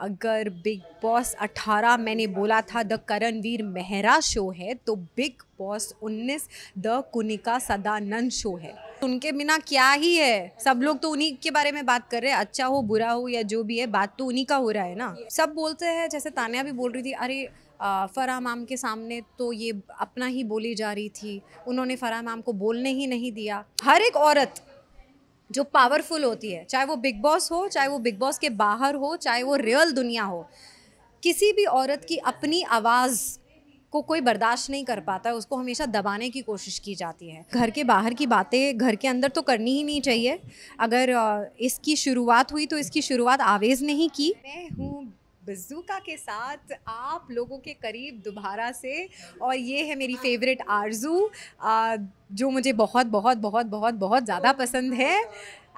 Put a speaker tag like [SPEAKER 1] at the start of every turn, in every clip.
[SPEAKER 1] अगर big boss 18 मैंने बोला था द करणवीर मेहरा शो है, तो Bigg boss 19 the Kunika Sadanand show है। उनके बिना क्या ही है, सब लोग तो उन्हीं के बारे में बात कर रहे हैं, अच्छा हो बुरा हो या जो भी है, बात तो उन्हीं का हो रहा है ना। सब बोलते हैं, जैसे तान्या भी बोल रही थी, अरे फराह मैम के सामने तो ये अपना ही बोली जा रही थी, उन्होंने फराह मैम को बोलने ही नहीं दिया। हर एक औरत जो पावरफुल होती है, चाहे वो बिग बॉस हो, चाहे वो बिग बॉस के बाहर हो, चाहे वो रियल दुनिया हो, किसी भी औरत की अपनी आवाज़ को कोई बर्दाश्त नहीं कर पाता है, उसको हमेशा दबाने की कोशिश की जाती है। घर के बाहर की बातें घर के अंदर तो करनी ही नहीं चाहिए। अगर इसकी शुरुआत हुई तो इसकी शुरुआत आवेज़ ने ही की। मैं हूँ बज़ूका के साथ आप लोगों के करीब दोबारा से, और ये है मेरी फेवरेट आरज़ू, जो मुझे बहुत बहुत बहुत बहुत बहुत ज़्यादा पसंद है।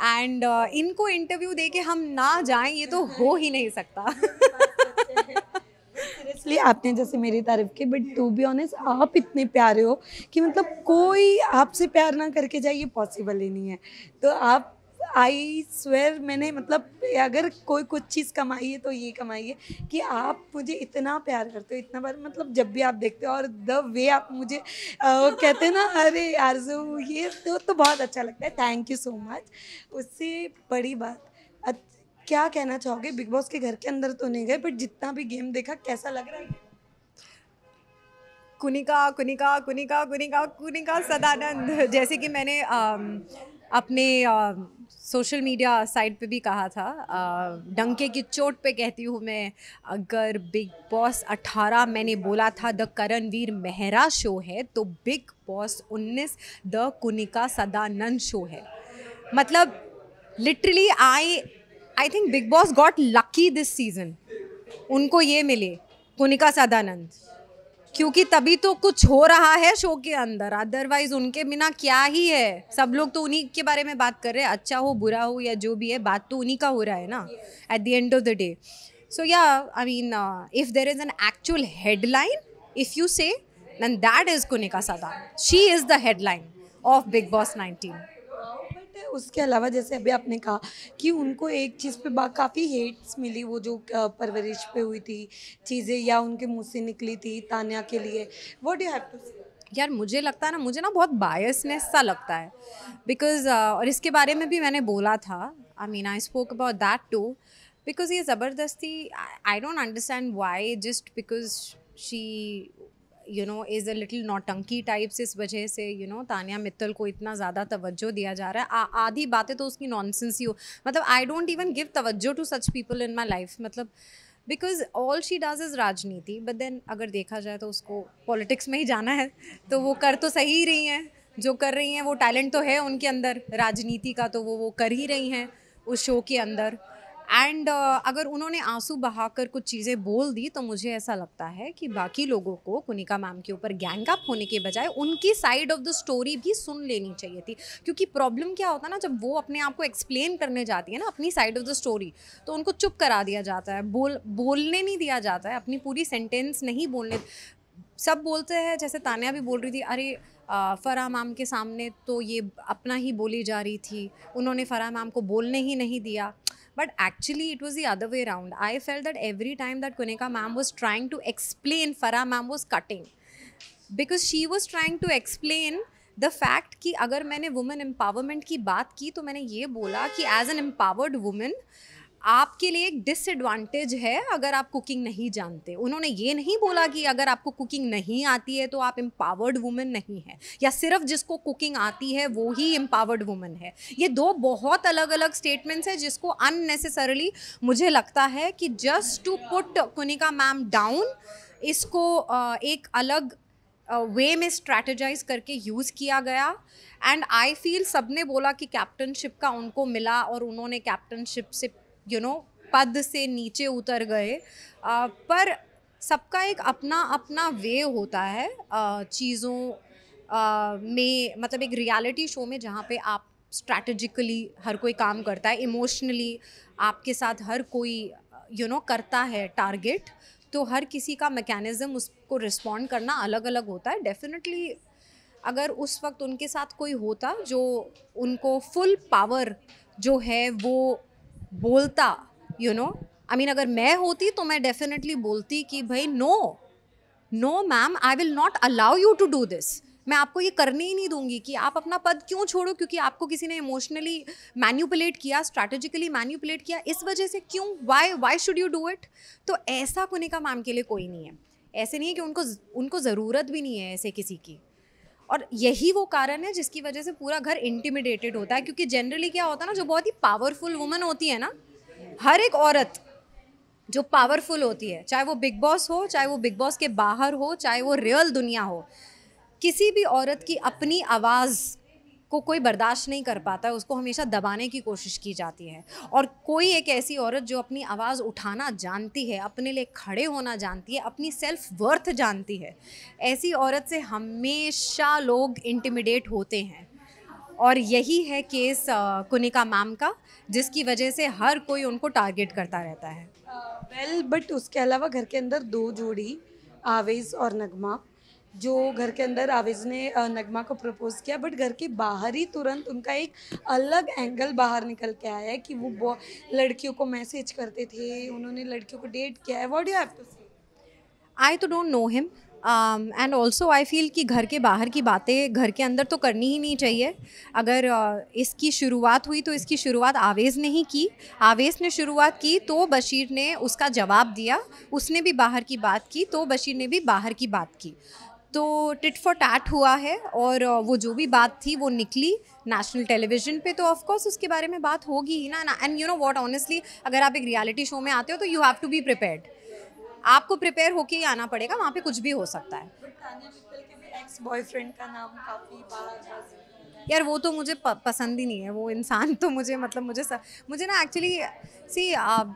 [SPEAKER 1] एंड इनको इंटरव्यू दे के हम ना जाएं, ये तो हो ही नहीं सकता।
[SPEAKER 2] सीरियसली आपने जैसे मेरी तारीफ की, बट टू बी ऑनेस्ट आप इतने प्यारे हो कि मतलब कोई आपसे प्यार ना करके जाए, ये पॉसिबल ही नहीं है। तो आप, आई स्वेयर, मैंने मतलब अगर कोई कुछ चीज़ कमाई है तो ये कमाई है कि आप मुझे इतना प्यार करते हो, इतना बार मतलब जब भी आप देखते हो, और द वे आप मुझे कहते हैं ना, अरे आरज़ू, ये तो बहुत अच्छा लगता है। Thank you so much. उससे बड़ी बात, क्या कहना चाहोगे? बिग बॉस के घर के अंदर तो नहीं गए, बट जितना भी गेम देखा, कैसा लग रहा है?
[SPEAKER 1] कुनिका कुनिका कुनिका कुनिका कुनिका सदानंद, जैसे कि मैंने अपने सोशल मीडिया साइट पे भी कहा था, डंके की चोट पे कहती हूँ मैं, अगर बिग बॉस 18 मैंने बोला था द करणवीर मेहरा शो है, तो Bigg boss 19 the Kunika Sadanand show है। मतलब literally I think Bigg Boss got lucky this season, उनको ये मिले कुनिका सदानंद, क्योंकि तभी तो कुछ हो रहा है शो के अंदर, अदरवाइज उनके बिना क्या ही है, सब लोग तो उन्हीं के बारे में बात कर रहे हैं, अच्छा हो बुरा हो या जो भी है, बात तो उन्हीं का हो रहा है ना at the end of the day. So yeah I mean, if there is an actual headline, if you say, then that is Kunika Sadanand, she is the headline of Bigg boss 19।
[SPEAKER 2] But उसके अलावा जैसे अभी आपने कहा कि उनको एक चीज़ पे काफ़ी हेट्स मिली, वो जो परवरिश पे हुई थी चीज़ें, या उनके मुंह से निकली थी तान्या के लिए, what do you have to say?
[SPEAKER 1] यार मुझे लगता है ना, मुझे ना बहुत बायसनेस सा लगता है, बिकॉज और इसके बारे में भी मैंने बोला था, I mean I spoke about that too, because ये ज़बरदस्ती, I don't understand why, just because she is a little नौटंकी टाइप्स, इस वजह से तान्या मित्तल को इतना ज़्यादा तवज्जो दिया जा रहा है। आधी बातें तो उसकी नॉनसेंस ही हो, मतलब आई डोंट इवन गिव तवज्जो to such people in my life, मतलब because all she does is राजनीति, बट देन अगर देखा जाए तो उसको पॉलिटिक्स में ही जाना है, तो वो कर तो सही ही रही हैं, जो कर रही हैं, वो टैलेंट तो है उनके अंदर राजनीति का, तो वो कर ही रही हैं उस शो के अंदर। एंड अगर उन्होंने आंसू बहाकर कुछ चीज़ें बोल दी, तो मुझे ऐसा लगता है कि बाकी लोगों को कुनिका मैम के ऊपर गैंग अप होने के बजाय उनकी साइड ऑफ द स्टोरी भी सुन लेनी चाहिए थी। क्योंकि प्रॉब्लम क्या होता है ना, जब वो अपने आप को एक्सप्लेन करने जाती है ना अपनी साइड ऑफ द स्टोरी, तो उनको चुप करा दिया जाता है, बोलने नहीं दिया जाता है, अपनी पूरी सेंटेंस नहीं बोलने। सब बोलते हैं, जैसे तान्या भी बोल रही थी, अरे फराह मैम के सामने तो ये अपना ही बोली जा रही थी, उन्होंने फराह मैम को बोलने ही नहीं दिया। But actually, it was the other way around. I felt that every time that Kunika ma'am was trying to explain, Farah ma'am was cutting. Because she was trying to explain the fact कि अगर मैंने women empowerment की बात की, तो मैंने ये बोला कि as an empowered woman, आपके लिए एक डिसएडवांटेज है अगर आप कुकिंग नहीं जानते। उन्होंने ये नहीं बोला कि अगर आपको कुकिंग नहीं आती है तो आप एम्पावर्ड वुमेन नहीं है, या सिर्फ जिसको कुकिंग आती है वो ही एम्पावर्ड वुमेन है। ये दो बहुत अलग अलग स्टेटमेंट्स हैं, जिसको अननेसेसरली मुझे लगता है कि just to put Kunika ma'am down, इसको एक अलग वे में स्ट्रैटेजाइज करके यूज़ किया गया। एंड आई फील सबने बोला कि कैप्टनशिप का उनको मिला, और उन्होंने कैप्टनशिप से पद से नीचे उतर गए, पर सबका एक अपना अपना वे होता है चीज़ों में, मतलब एक रियलिटी शो में जहाँ पे आप स्ट्रैटेजिकली हर कोई काम करता है, इमोशनली आपके साथ हर कोई करता है टारगेट, तो हर किसी का मैकेनिज़्म उसको रिस्पॉन्ड करना अलग अलग होता है। डेफिनेटली अगर उस वक्त उनके साथ कोई होता जो उनको फुल पावर जो है वो बोलता, आई मीन अगर मैं होती तो मैं डेफिनेटली बोलती कि भाई no ma'am, I will not allow you to do this. मैं आपको ये करने ही नहीं दूंगी कि आप अपना पद क्यों छोड़ो, क्योंकि आपको किसी ने इमोशनली मैन्युपुलेट किया, स्ट्रैटेजिकली मैन्युपुलेट किया, इस वजह से क्यों, why should you do it. तो ऐसा कुनिका मैम के लिए कोई नहीं है। ऐसे नहीं है कि उनको ज़रूरत भी नहीं है ऐसे किसी की। और यही वो कारण है जिसकी वजह से पूरा घर इंटिमिडेटेड होता है, क्योंकि जनरली क्या होता है ना, जो बहुत ही पावरफुल वुमन होती है ना, हर एक औरत जो पावरफुल होती है, चाहे वो बिग बॉस हो, चाहे वो बिग बॉस के बाहर हो, चाहे वो रियल दुनिया हो, किसी भी औरत की अपनी आवाज़ को कोई बर्दाश्त नहीं कर पाता है, उसको हमेशा दबाने की कोशिश की जाती है। और कोई एक ऐसी औरत जो अपनी आवाज़ उठाना जानती है, अपने लिए खड़े होना जानती है, अपनी सेल्फ वर्थ जानती है, ऐसी औरत से हमेशा लोग इंटिमिडेट होते हैं। और यही है केस कुनिका मैम का, जिसकी वजह से हर कोई उनको टारगेट करता रहता है।
[SPEAKER 2] बट उसके अलावा घर के अंदर 2 जोड़ी, आवेश और नगमा, जो घर के अंदर आवेश ने नगमा को प्रपोज किया, बट घर के बाहर ही तुरंत उनका एक अलग एंगल बाहर निकल के आया है कि वो लड़कियों को मैसेज करते थे, उन्होंने लड़कियों को डेट किया है। What do you have to say?
[SPEAKER 1] I तो don't know him, and also I feel कि घर के बाहर की बातें घर के अंदर तो करनी ही नहीं चाहिए। अगर इसकी शुरुआत हुई तो इसकी शुरुआत आवेश ने ही की। आवेश ने शुरुआत की तो बशीर ने उसका जवाब दिया, उसने भी बाहर की बात की तो बशीर ने भी बाहर की बात की। तो टिट फॉर टैट हुआ है, और वो जो भी बात थी वो निकली नेशनल टेलीविज़न पे, तो ऑफ कोर्स उसके बारे में बात होगी ही ना। And you know what, honestly अगर आप एक रियलिटी शो में आते हो तो you have to be prepared. आपको प्रिपेयर होके ही आना पड़ेगा, वहाँ पे कुछ भी हो सकता है।
[SPEAKER 2] तान्या मित्तल के भी एक्स बॉयफ्रेंड का नाम काफी बार
[SPEAKER 1] यार वो तो मुझे पसंद ही नहीं है, वो इंसान तो मुझे मतलब मुझे ना एक्चुअली सी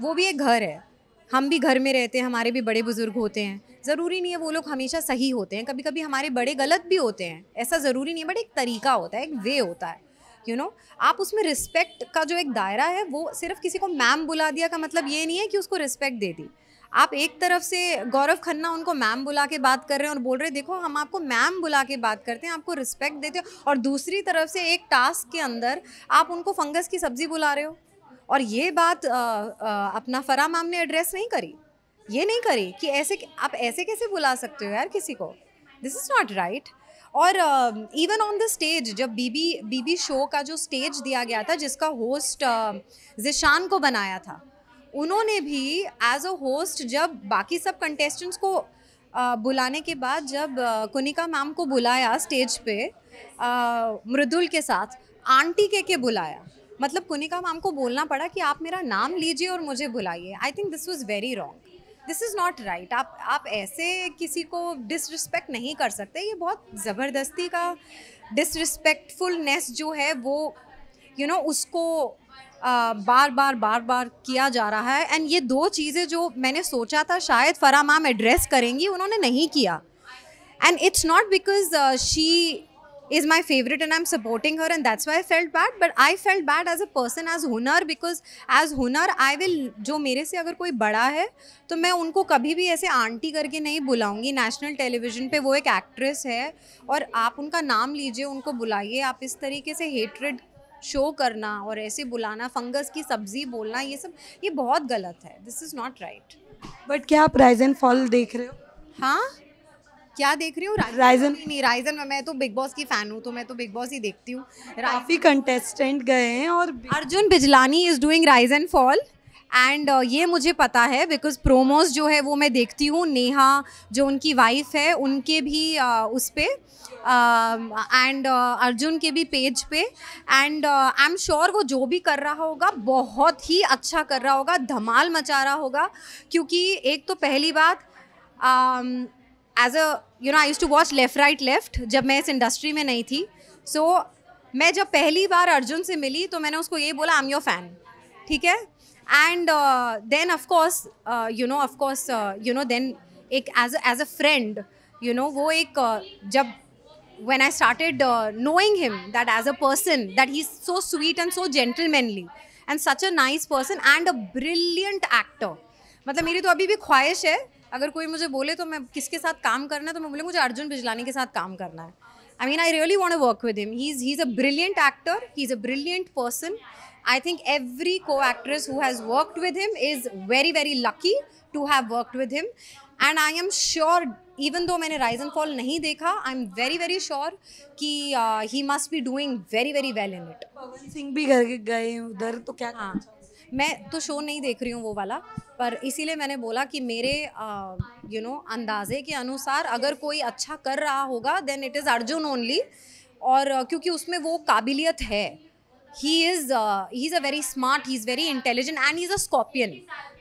[SPEAKER 1] वो भी एक घर है, हम भी घर में रहते हैं, हमारे भी बड़े बुजुर्ग होते हैं। ज़रूरी नहीं है वो लोग हमेशा सही होते हैं, कभी कभी हमारे बड़े गलत भी होते हैं, ऐसा ज़रूरी नहीं है। बट एक तरीका होता है, एक वे होता है, यू नो। आप उसमें रिस्पेक्ट का जो एक दायरा है, वो सिर्फ किसी को मैम बुला दिया का मतलब ये नहीं है कि उसको रिस्पेक्ट दे दी। आप एक तरफ से गौरव खन्ना उनको मैम बुला के बात कर रहे हैं और बोल रहे हैं देखो हम आपको मैम बुला के बात करते हैं, आपको रिस्पेक्ट देते हो, और दूसरी तरफ से एक टास्क के अंदर आप उनको फंगस की सब्जी बुला रहे हो। और ये बात अपना फरा मैम ने एड्रेस नहीं करी, ये नहीं करी कि ऐसे आप ऐसे कैसे बुला सकते हो यार किसी को, दिस इज़ नॉट राइट। और इवन ऑन द स्टेज, जब बीबी शो का जो स्टेज दिया गया था, जिसका होस्ट जिशान को बनाया था, उन्होंने भी एज अ होस्ट जब बाकी सब कंटेस्टेंट्स को बुलाने के बाद जब कुनिका मैम को बुलाया स्टेज पे मृदुल के साथ, आंटी के बुलाया, मतलब कुनिका मैम को बोलना पड़ा कि आप मेरा नाम लीजिए और मुझे बुलाइए। I think this was very wrong, this is not right. आप ऐसे किसी को डिसरिस्पेक्ट नहीं कर सकते, ये बहुत ज़बरदस्ती का डिसरिस्पेक्टफुलनेस जो है वो उसको बार बार किया जा रहा है। एंड ये 2 चीज़ें जो मैंने सोचा था शायद फरा मैम एड्रेस करेंगी, उन्होंने नहीं किया। And it's not because she is my favorite and I'm supporting her and that's why I felt bad, but I felt bad as a person, as Hunar, because as Hunar I will, जो मेरे से अगर कोई बड़ा है तो मैं उनको कभी भी ऐसे आंटी करके नहीं बुलाऊंगी। नेशनल टेलीविज़न पे वो एक एक्ट्रेस है और आप उनका नाम लीजिए, उनको बुलाइए। आप इस तरीके से हेट्रेड शो करना और ऐसे बुलाना, फंगस की सब्जी बोलना, ये बहुत गलत है, this is not right.
[SPEAKER 2] But क्या आप राइज एंड फॉल देख रहे हो?
[SPEAKER 1] हाँ, क्या देख रही हूँ?
[SPEAKER 2] राइजन
[SPEAKER 1] नहीं, राइजन में मैं तो बिग बॉस की फ़ैन हूँ, तो मैं तो बिग बॉस ही देखती हूँ।
[SPEAKER 2] काफ़ी कंटेस्टेंट गए हैं और
[SPEAKER 1] Arjun Bijlani is doing rise and fall, and ये मुझे पता है बिकॉज प्रोमोज जो है वो मैं देखती हूँ। नेहा जो उनकी वाइफ है उनके भी उस पर एंड अर्जुन के भी पेज पे, एंड आई एम श्योर वो जो भी कर रहा होगा बहुत ही अच्छा कर रहा होगा, धमाल मचा रहा होगा। क्योंकि एक तो पहली बात, as a I used to watch left right left जब मैं इस इंडस्ट्री में नहीं थी। सो मैं जब पहली बार अर्जुन से मिली तो मैंने उसको ये बोला आई एम योर फैन, ठीक है। एंड देन ऑफकोर्स देन एक एज अ फ्रेंड वो एक जब when I started knowing him, that as a person, that he's so sweet and so gentlemanly and such a nice person and a brilliant actor. मतलब मेरी तो अभी भी ख्वाहिश है, अगर कोई मुझे बोले तो मैं किसके साथ काम करना है तो मैं बोले मुझे अर्जुन बिजलानी के साथ काम करना है। I mean, I really want to work with him. He's a brilliant actor, he's a brilliant person I think every co-actress who has worked with him is very very lucky to have worked with him, and I am sure, even though मैंने Rise and Fall नहीं देखा, I'm very very sure कि he must be doing very very well in it.
[SPEAKER 2] Pawan Singh भी घर गए हैं उधर, तो क्या
[SPEAKER 1] हाँ, मैं तो शो नहीं देख रही हूँ वो वाला, पर इसीलिए मैंने बोला कि मेरे अंदाजे के अनुसार अगर कोई अच्छा कर रहा होगा then it is Arjun only, और क्योंकि उसमें वो काबिलियत है. He's a very smart, he's very intelligent, and he's a scorpion.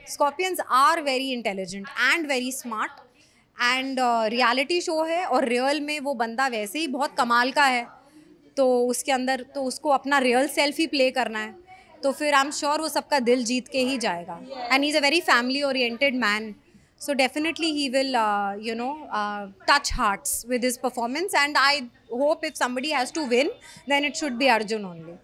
[SPEAKER 1] Scorpions are very intelligent and very smart, and reality show है और रियल में वो बंदा वैसे ही बहुत कमाल का है, तो उसके अंदर तो उसको अपना रियल सेल्फ ही प्ले करना है, तो फिर आई एम श्योर वो सबका दिल जीत के ही जाएगा. And he is a very family oriented man, so definitely he will touch hearts with his performance, and I hope if somebody has to win then it should be Arjun only.